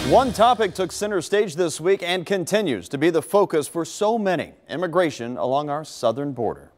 One topic took center stage this week and continues to be the focus for so many: immigration along our southern border.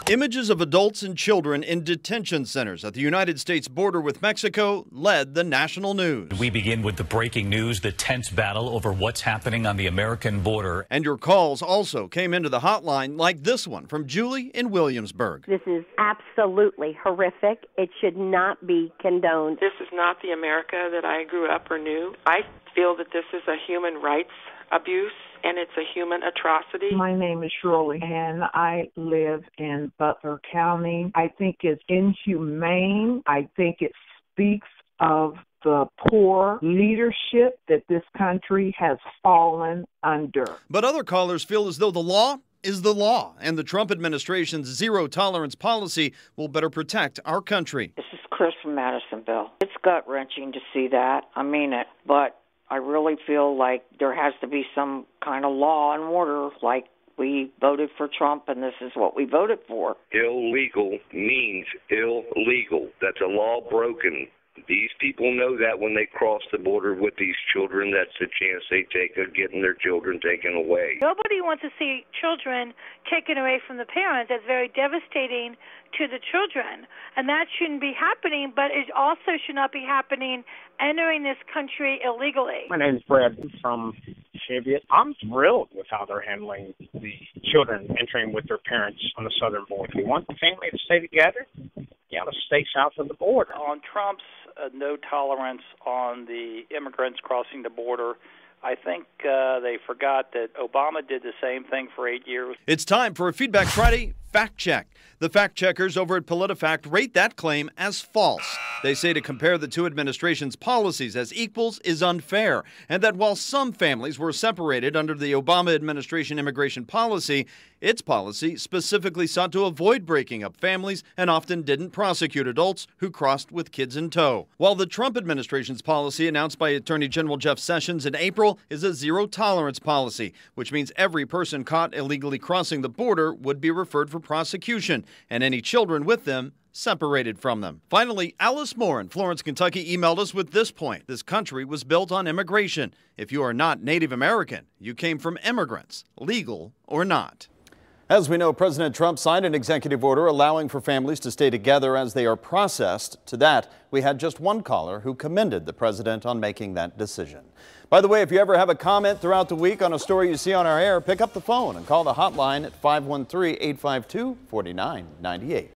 Images of adults and children in detention centers at the United States border with Mexico led the national news. We begin with the breaking news, the tense battle over what's happening on the American border. And your calls also came into the hotline, like this one from Julie in Williamsburg. This is absolutely horrific. It should not be condoned. This is not the America that I grew up or knew. I feel that this is a human rights abuse, and it's a human atrocity. My name is Shirley, and I live in Butler County. I think it's inhumane. I think it speaks of the poor leadership that this country has fallen under. But other callers feel as though the law is the law, and the Trump administration's zero-tolerance policy will better protect our country. This is Chris from Madisonville. It's gut-wrenching to see that. I mean it, but I really feel like there has to be some kind of law and order, like we voted for Trump and this is what we voted for. Illegal means illegal. That's a law broken. These people know that when they cross the border with these children, that's the chance they take of getting their children taken away. Nobody wants to see children taken away from the parents. That's very devastating to the children. And that shouldn't be happening, but it also should not be happening entering this country illegally. My name is Brad from Cheviot. I'm thrilled with how they're handling the children entering with their parents on the southern border. If you want the family to stay together, you got to stay south of the border. On Trump's no tolerance on the immigrants crossing the border, I think they forgot that Obama did the same thing for 8 years. It's time for a Feedback Friday fact check. The fact checkers over at PolitiFact rate that claim as false. They say to compare the two administrations' policies as equals is unfair, and that while some families were separated under the Obama administration immigration policy, its policy specifically sought to avoid breaking up families and often didn't prosecute adults who crossed with kids in tow. While the Trump administration's policy, announced by Attorney General Jeff Sessions in April, is a zero-tolerance policy, which means every person caught illegally crossing the border would be referred for prosecution, and any children with them separated from them. Finally, Alice Moore in Florence, Kentucky emailed us with this point: this country was built on immigration. If you are not Native American, you came from immigrants, legal or not. As we know, President Trump signed an executive order allowing for families to stay together as they are processed. To that, we had just one caller who commended the president on making that decision. By the way, if you ever have a comment throughout the week on a story you see on our air, pick up the phone and call the hotline at 513-852-4998.